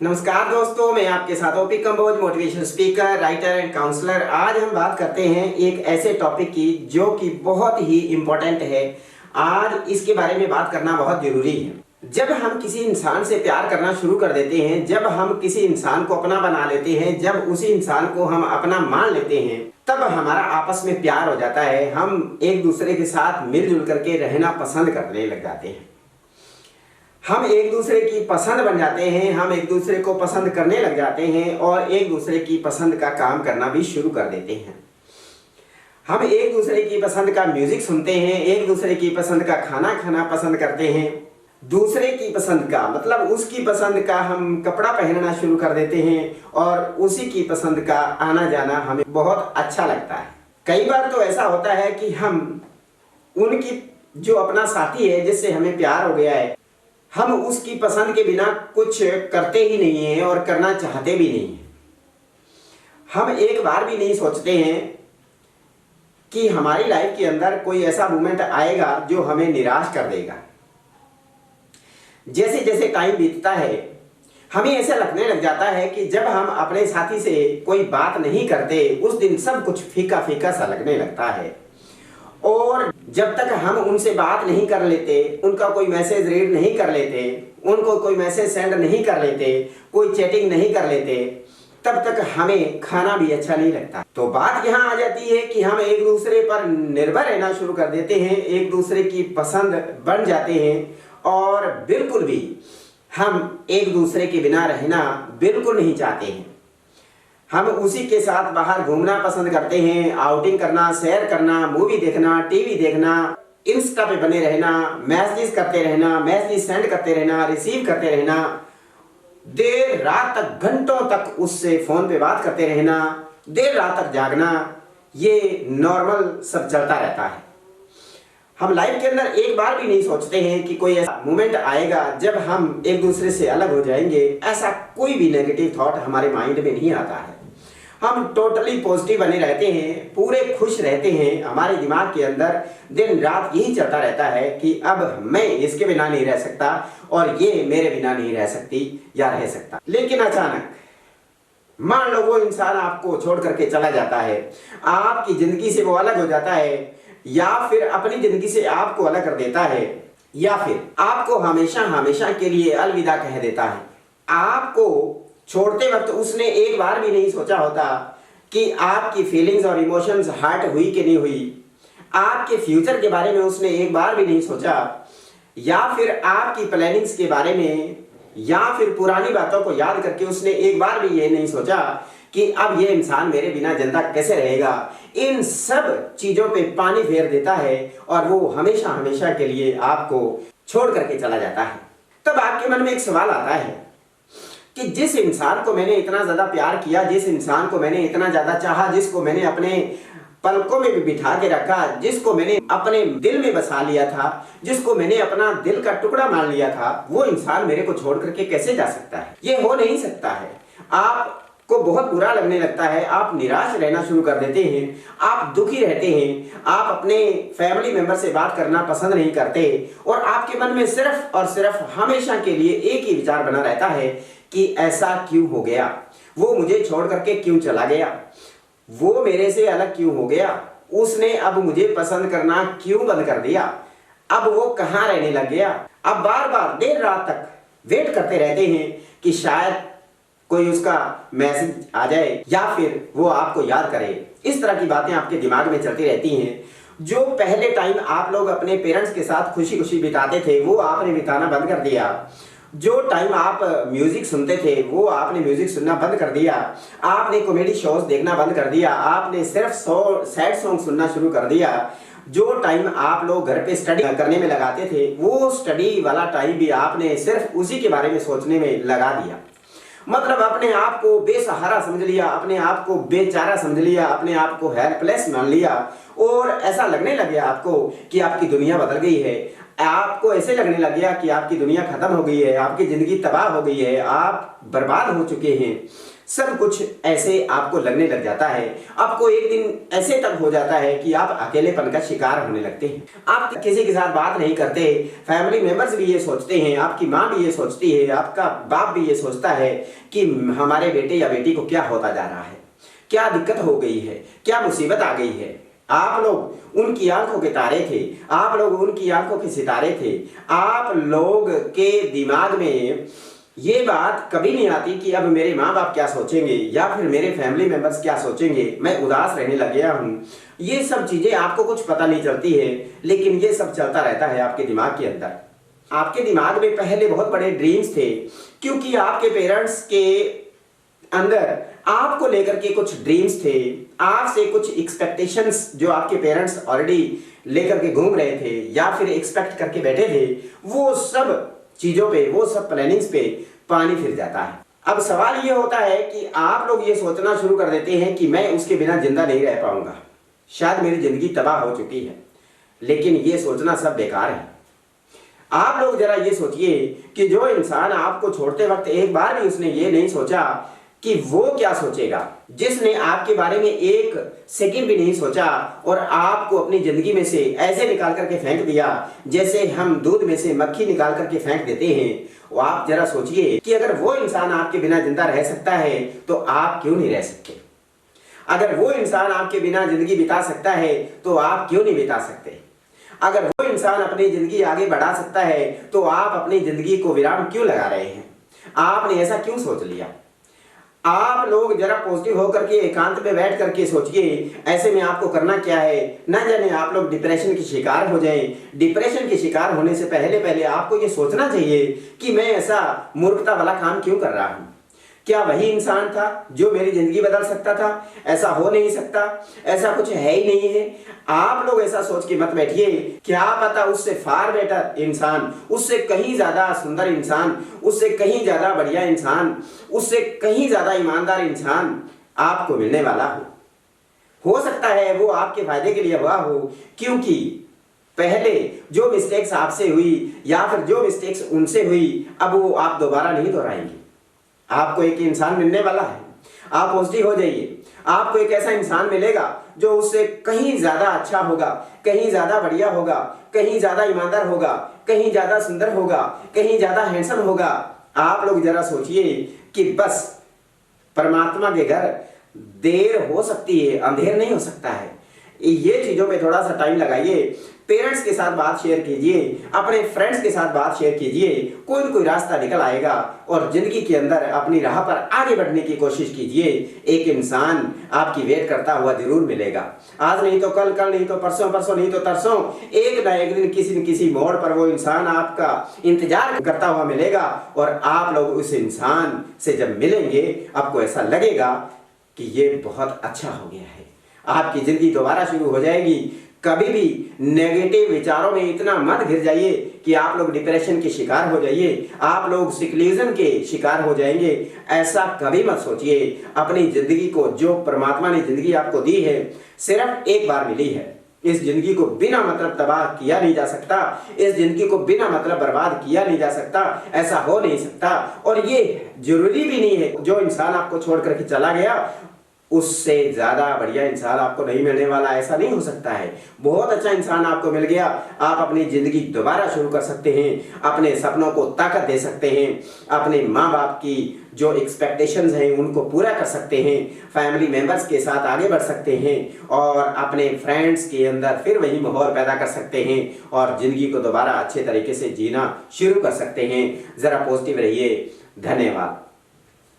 नमस्कार दोस्तों, मैं आपके साथ OP Kamboj, motivational speaker, writer and counsellor. आज हम बात करते हैं एक ऐसे टॉपिक की जो कि बहुत ही इम्पोर्टेंट है। आज इसके बारे में बात करना बहुत जरूरी है। जब हम किसी इंसान से प्यार करना शुरू कर देते हैं, जब हम किसी इंसान को अपना बना लेते हैं, जब उसी इंसान को हम अपना मान लेते हैं, तब हमारा आपस में प्यार हो जाता है। हम एक दूसरे के साथ मिलजुल करके रहना पसंद करने लग जाते हैं। हम एक दूसरे की पसंद बन जाते हैं, हम एक दूसरे को पसंद करने लग जाते हैं और एक दूसरे की पसंद का काम करना भी शुरू कर देते हैं। हम एक दूसरे की पसंद का म्यूजिक सुनते हैं, एक दूसरे की पसंद का खाना खाना पसंद करते हैं, दूसरे की पसंद का मतलब उसकी पसंद का हम कपड़ा पहनना शुरू कर देते हैं और उसी की पसंद का आना जाना हमें बहुत अच्छा लगता है। कई बार तो ऐसा होता है कि हम उनकी जो अपना साथी है, जिससे हमें प्यार हो गया है, हम उसकी पसंद के बिना कुछ करते ही नहीं हैं और करना चाहते भी नहीं हैं। हम एक बार भी नहीं सोचते हैं कि हमारी लाइफ के अंदर कोई ऐसा मोमेंट आएगा जो हमें निराश कर देगा। जैसे जैसे टाइम बीतता है, हमें ऐसा लगने लग जाता है कि जब हम अपने साथी से कोई बात नहीं करते, उस दिन सब कुछ फीका फीका सा लगने लगता है। और जब तक हम उनसे बात नहीं कर लेते, उनका कोई मैसेज रीड नहीं कर लेते, उनको कोई मैसेज सेंड नहीं कर लेते, कोई चैटिंग नहीं कर लेते, तब तक हमें खाना भी अच्छा नहीं लगता। तो बात यहाँ आ जाती है कि हम एक दूसरे पर निर्भर रहना शुरू कर देते हैं, एक दूसरे की पसंद बन जाते हैं और बिल्कुल भी हम एक दूसरे के बिना रहना बिल्कुल नहीं चाहते हैं। हम उसी के साथ बाहर घूमना पसंद करते हैं, आउटिंग करना, सैर करना, मूवी देखना, टीवी देखना, इंस्टा पे बने रहना, मैसेज करते रहना, मैसेज सेंड करते रहना, रिसीव करते रहना, देर रात तक घंटों तक उससे फोन पे बात करते रहना, देर रात तक जागना, ये नॉर्मल सब चलता रहता है। हम लाइफ के अंदर एक बार भी नहीं सोचते हैं कि कोई ऐसा मोमेंट आएगा जब हम एक दूसरे से अलग हो जाएंगे। ऐसा कोई भी नेगेटिव थॉट हमारे माइंड में नहीं आता है। हम टोटली पॉजिटिव बने रहते हैं, पूरे खुश रहते हैं। हमारे दिमाग के अंदर दिन रात यही चलता रहता है कि अब मैं इसके बिना नहीं रह सकता और ये मेरे बिना नहीं रह सकती या रह सकता। लेकिन अचानक मान लो वो इंसान आपको छोड़ करके चला जाता है, आपकी जिंदगी से वो अलग हो जाता है, या फिर अपनी जिंदगी से आपको अलग कर देता है, या फिर आपको हमेशा हमेशा के लिए अलविदा कह देता है। आपको छोड़ते वक्त उसने एक बार भी नहीं सोचा होता कि आपकी फीलिंग्स और इमोशंस हर्ट हुई कि नहीं हुई, आपके फ्यूचर के बारे में उसने एक बार भी नहीं सोचा, या फिर आपकी प्लानिंग्स के बारे में, या फिर पुरानी बातों को याद करके उसने एक बार भी ये नहीं सोचा कि अब ये इंसान मेरे बिना जिंदा कैसे रहेगा। इन सब चीजों पे पानी फेर देता है और वो हमेशा हमेशा के लिए आपको छोड़ करके चला जाता है। तब आपके मन में एक सवाल आता है कि जिस इंसान को मैंने इतना ज्यादा प्यार किया, जिस इंसान को मैंने इतना ज्यादा चाहा, जिसको मैंने अपने पलकों में भी बिठा के रखा, जिसको मैंने अपने दिल में बसा लिया था, जिसको मैंने अपना दिल का टुकड़ा मान लिया था, वो इंसान मेरे को छोड़ करके कैसे जा सकता है? ये हो नहीं सकता है। आपको बहुत बुरा लगने लगता है, आप निराश रहना शुरू कर देते हैं, आप दुखी रहते हैं, आप अपने फैमिली मेंबर से बात करना पसंद नहीं करते और आपके मन में सिर्फ और सिर्फ हमेशा के लिए एक ही विचार बना रहता है कि ऐसा क्यों हो गया, वो मुझे छोड़ करके क्यों चला गया, वो मेरे से अलग क्यों हो गया, उसने अब मुझे पसंद करना क्यों बंद कर दिया, अब वो कहाँ रहने लग गया। अब बार बार देर रात तक वेट करते रहते हैं कि शायद कोई उसका मैसेज आ जाए या फिर वो आपको याद करे। इस तरह की बातें आपके दिमाग में चलती रहती हैं। जो पहले टाइम आप लोग अपने पेरेंट्स के साथ खुशी खुशी बिताते थे, वो आपने बिताना बंद कर दिया। जो टाइम आप म्यूजिक सुनते थे, वो आपने म्यूजिक सुनना बंद कर दिया। आपने कॉमेडी शोज देखना बंद कर दिया। आपने सिर्फ सैड सॉन्ग सुनना शुरू कर दिया। जो टाइम आप लोग घर पे स्टडी करने में लगाते थे, वो स्टडी वाला टाइम भी आपने सिर्फ उसी के बारे में सोचने में लगा दिया। मतलब अपने आप को बेसहारा समझ लिया, अपने आप को बेचारा समझ लिया, अपने आप को हेल्पलेस मान लिया और ऐसा लगने लग गया आपको कि आपकी दुनिया बदल गई है। आपको ऐसे लगने लग गया कि आपकी दुनिया खत्म हो गई है, आपकी जिंदगी तबाह हो गई है, आप बर्बाद हो चुके हैं, सब कुछ ऐसे आपको लगने लग जाता है। आपको एक दिन ऐसे तक हो जाता है कि आप अकेलेपन का शिकार होने लगते हैं। आप किसी के साथ बात नहीं करते, फैमिली मेंबर्स भी ये सोचते हैं, आपकी माँ भी ये सोचती है, आपका बाप भी ये सोचता है कि हमारे बेटे या बेटी को क्या होता जा रहा है, क्या दिक्कत हो गई है, क्या मुसीबत आ गई है। आप लोग उनकी आंखों के तारे थे, आप लोग उनकी आंखों के सितारे थे। आप लोग के दिमाग में ये बात कभी नहीं आती कि अब मेरे माँ बाप क्या सोचेंगे या फिर मेरे फैमिली मेंबर्स क्या सोचेंगे, मैं उदास रहने लग गया हूँ। ये सब चीजें आपको कुछ पता नहीं चलती है, लेकिन ये सब चलता रहता है आपके दिमाग के अंदर। आपके दिमाग में पहले बहुत बड़े ड्रीम्स थे, क्योंकि आपके पेरेंट्स के अंदर आपको लेकर के कुछ ड्रीम्स थे, आपसे कुछ एक्सपेक्टेशंस जो आपके पेरेंट्स ऑलरेडी लेकर के घूम रहे थे या फिर एक्सपेक्ट करके बैठे थे, वो सब चीजों पे, वो सब प्लानिंग्स पे पानी फिर जाता है। अब सवाल ये होता है कि आप लोग ये सोचना शुरू कर देते हैं कि मैं उसके बिना जिंदा नहीं रह पाऊंगा, शायद मेरी जिंदगी तबाह हो चुकी है। लेकिन ये सोचना सब बेकार है। आप लोग जरा ये सोचिए कि जो इंसान आपको छोड़ते वक्त एक बार भी उसने ये नहीं सोचा कि वो क्या सोचेगा, जिसने आपके बारे में एक सेकंड भी नहीं सोचा और आपको अपनी जिंदगी में से ऐसे निकाल करके फेंक दिया जैसे हम दूध में से मक्खी निकाल करके फेंक देते हैं। वो आप जरा सोचिए कि अगर वो इंसान आपके बिना जिंदा रह सकता है तो आप क्यों नहीं रह सकते। अगर वो इंसान आपके बिना जिंदगी बिता सकता है तो आप क्यों नहीं बिता सकते। अगर वो इंसान अपनी जिंदगी आगे बढ़ा सकता है तो आप अपनी जिंदगी को विराम क्यों लगा रहे हैं। आपने ऐसा क्यों सोच लिया। आप लोग जरा पॉजिटिव होकर के एकांत में बैठ करके सोचिए, ऐसे में आपको करना क्या है। न जाने आप लोग डिप्रेशन के शिकार हो जाएं। डिप्रेशन के शिकार होने से पहले आपको ये सोचना चाहिए कि मैं ऐसा मूर्खता वाला काम क्यों कर रहा हूं। क्या वही इंसान था जो मेरी जिंदगी बदल सकता था। ऐसा हो नहीं सकता, ऐसा कुछ है ही नहीं है। आप लोग ऐसा सोच के मत बैठिए, क्या पता उससे फार बेटर इंसान, उससे कहीं ज्यादा सुंदर इंसान, उससे कहीं ज्यादा बढ़िया इंसान, उससे कहीं ज्यादा ईमानदार इंसान आपको मिलने वाला हो सकता है वो आपके फायदे के लिए हुआ हो, क्योंकि पहले जो मिस्टेक्स आपसे हुई या फिर जो मिस्टेक्स उनसे हुई, अब वो आप दोबारा नहीं दोहराएंगे। आपको एक इंसान मिलने वाला है, आप पॉजिटिव हो जाइए। आपको एक ऐसा इंसान मिलेगा जो उससे कहीं ज्यादा अच्छा होगा, कहीं ज्यादा बढ़िया होगा, कहीं ज्यादा ईमानदार होगा, कहीं ज्यादा सुंदर होगा, कहीं ज्यादा हैंडसम होगा। आप लोग जरा सोचिए कि बस परमात्मा के घर देर हो सकती है, अंधेर नहीं हो सकता है। ये चीजों पे थोड़ा सा टाइम लगाइए। पेरेंट्स के साथ बात शेयर कीजिए, अपने फ्रेंड्स के साथ बात शेयर कीजिए, कोई न कोई रास्ता निकल आएगा और जिंदगी के अंदर अपनी राह पर आगे बढ़ने की कोशिश कीजिए। एक इंसान आपकी वेट करता हुआ जरूर मिलेगा। आज नहीं तो कल, कल नहीं तो परसों, परसों नहीं तो तरसों, एक ना एक दिन किसी न किसी मोड़ पर वो इंसान आपका इंतजार करता हुआ मिलेगा और आप लोग उस इंसान से जब मिलेंगे आपको ऐसा लगेगा कि ये बहुत अच्छा हो गया है। आपकी जिंदगी दोबारा शुरू हो जाएगी। कभी भी नेगेटिव विचारों में इतना मत घिर जाइए कि आप लोग डिप्रेशन के शिकार हो जाइए, आप लोग सिक्लिज्म के शिकार हो जाएंगे। ऐसा कभी मत सोचिए। अपनी जिंदगी को, जो परमात्मा ने जिंदगी आपको दी है, सिर्फ एक बार मिली है। इस जिंदगी को बिना मतलब तबाह किया नहीं जा सकता, इस जिंदगी को बिना मतलब बर्बाद किया नहीं जा सकता। ऐसा हो नहीं सकता और ये जरूरी भी नहीं है जो इंसान आपको छोड़ करके चला गया उससे ज्यादा बढ़िया इंसान आपको नहीं मिलने वाला। ऐसा नहीं हो सकता है। बहुत अच्छा इंसान आपको मिल गया, आप अपनी जिंदगी दोबारा शुरू कर सकते हैं, अपने सपनों को ताकत दे सकते हैं, अपने माँ बाप की जो एक्सपेक्टेशंस हैं उनको पूरा कर सकते हैं, फैमिली मेंबर्स के साथ आगे बढ़ सकते हैं और अपने फ्रेंड्स के अंदर फिर वही माहौल पैदा कर सकते हैं और जिंदगी को दोबारा अच्छे तरीके से जीना शुरू कर सकते हैं। जरा पॉजिटिव रहिए। धन्यवाद।